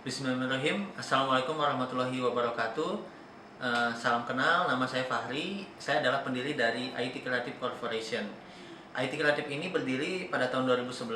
Bismillahirrahmanirrahim. Assalamualaikum warahmatullahi wabarakatuh. Salam kenal, nama saya Fahri. Saya adalah pendiri dari IT Creative Corporation. IT Creative ini berdiri pada tahun 2011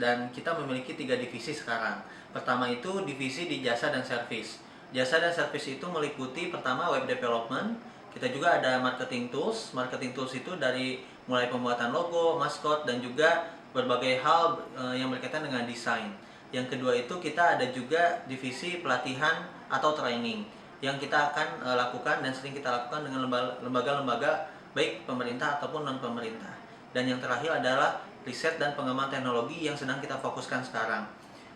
dan kita memiliki 3 divisi sekarang. Pertama itu divisi di jasa dan servis. Jasa dan servis itu meliputi pertama web development. Kita juga ada marketing tools. Marketing tools itu dari mulai pembuatan logo, maskot, dan juga berbagai hal yang berkaitan dengan desain. Yang kedua itu kita ada juga divisi pelatihan atau training yang kita akan lakukan dan sering kita lakukan dengan lembaga-lembaga baik pemerintah ataupun non pemerintah. Dan yang terakhir adalah riset dan pengembangan teknologi yang sedang kita fokuskan sekarang.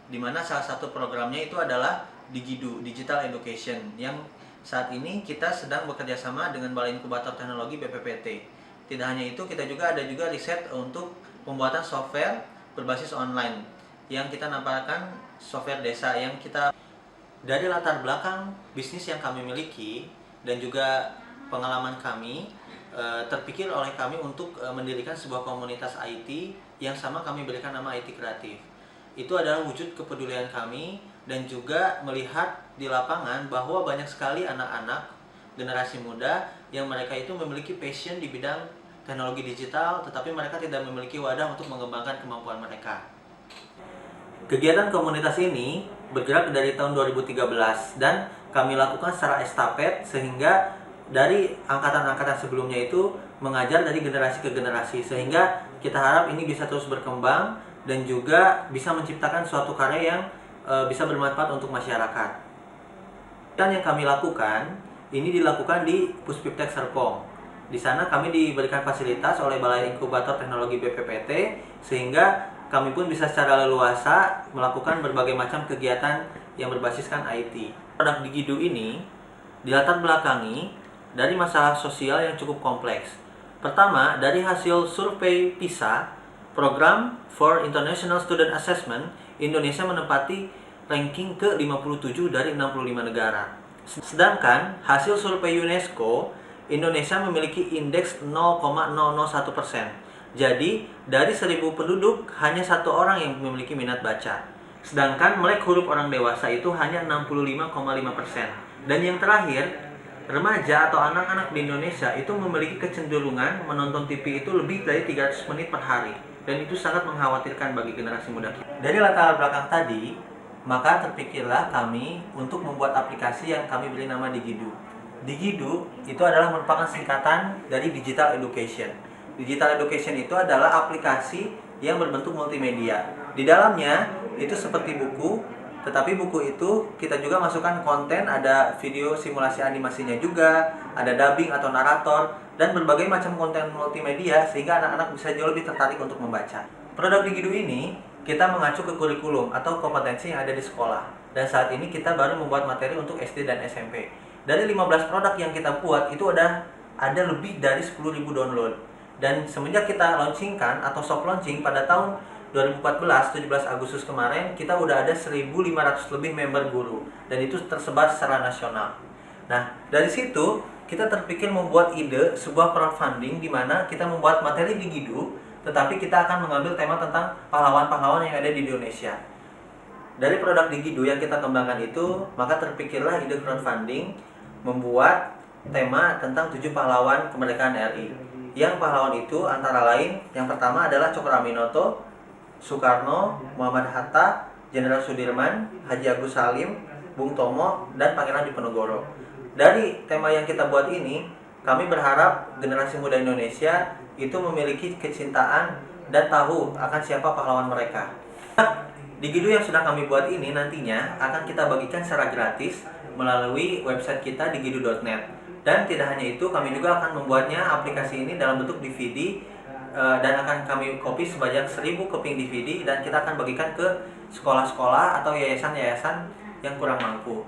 Di mana salah satu programnya itu adalah Digidu, Digital Education, yang saat ini kita sedang bekerja sama dengan Balai Inkubator Teknologi BPPT. Tidak hanya itu, kita juga ada riset untuk pembuatan software berbasis online yang kita namakan software desa, yang kita dari latar belakang bisnis yang kami miliki dan juga pengalaman kami terpikir oleh kami untuk mendirikan sebuah komunitas IT yang sama kami berikan nama IT Kreatif. Itu adalah wujud kepedulian kami dan juga melihat di lapangan bahwa banyak sekali anak-anak generasi muda yang mereka itu memiliki passion di bidang teknologi digital, tetapi mereka tidak memiliki wadah untuk mengembangkan kemampuan mereka. Kegiatan komunitas ini bergerak dari tahun 2013 dan kami lakukan secara estafet, sehingga dari angkatan-angkatan sebelumnya itu mengajar dari generasi ke generasi, sehingga kita harap ini bisa terus berkembang dan juga bisa menciptakan suatu karya yang bisa bermanfaat untuk masyarakat. Dan yang kami lakukan ini dilakukan di Puspiptek Serpong. Di sana kami diberikan fasilitas oleh Balai Inkubator Teknologi BPPT, sehingga kami pun bisa secara leluasa melakukan berbagai macam kegiatan yang berbasiskan IT. Produk Digidu ini dilatar belakangi dari masalah sosial yang cukup kompleks. Pertama, dari hasil survei PISA, Program for International Student Assessment, Indonesia menempati ranking ke-57 dari 65 negara. Sedangkan hasil survei UNESCO, Indonesia memiliki indeks 0,001%. Jadi, dari 1000 penduduk, hanya 1 orang yang memiliki minat baca. Sedangkan melek huruf orang dewasa itu hanya 65,5%. Dan yang terakhir, remaja atau anak-anak di Indonesia itu memiliki kecenderungan menonton TV itu lebih dari 300 menit per hari. Dan itu sangat mengkhawatirkan bagi generasi muda kita. Dari latar belakang tadi, maka terpikirlah kami untuk membuat aplikasi yang kami beri nama Digidu. Digidu itu adalah merupakan singkatan dari Digital Education. Digital Education itu adalah aplikasi yang berbentuk multimedia. Di dalamnya itu seperti buku, tetapi buku itu kita juga masukkan konten, ada video simulasi animasinya juga, ada dubbing atau narator, dan berbagai macam konten multimedia sehingga anak-anak bisa jauh lebih tertarik untuk membaca. Produk Digidu ini kita mengacu ke kurikulum atau kompetensi yang ada di sekolah. Dan saat ini kita baru membuat materi untuk SD dan SMP. Dari 15 produk yang kita buat itu ada lebih dari 10.000 download. Dan semenjak kita launchingkan atau soft launching pada tahun 2014, 17 Agustus kemarin, kita udah ada 1.500 lebih member guru. Dan itu tersebar secara nasional. Nah, dari situ kita terpikir membuat ide sebuah crowdfunding di mana kita membuat materi Digidu, tetapi kita akan mengambil tema tentang pahlawan-pahlawan yang ada di Indonesia. Dari produk Digidu yang kita kembangkan itu, maka terpikirlah ide crowdfunding membuat tema tentang 7 pahlawan kemerdekaan RI. Yang pahlawan itu antara lain, yang pertama adalah Cokro Aminoto, Soekarno, Muhammad Hatta, Jenderal Sudirman, Haji Agus Salim, Bung Tomo, dan Pangeran Diponegoro. Dari tema yang kita buat ini, kami berharap generasi muda Indonesia itu memiliki kecintaan dan tahu akan siapa pahlawan mereka. Digidu yang sudah kami buat ini nantinya akan kita bagikan secara gratis melalui website kita digidu.net. Dan tidak hanya itu, kami juga akan membuatnya aplikasi ini dalam bentuk DVD dan akan kami copy sebanyak 1000 keping DVD dan kita akan bagikan ke sekolah-sekolah atau yayasan-yayasan yang kurang mampu.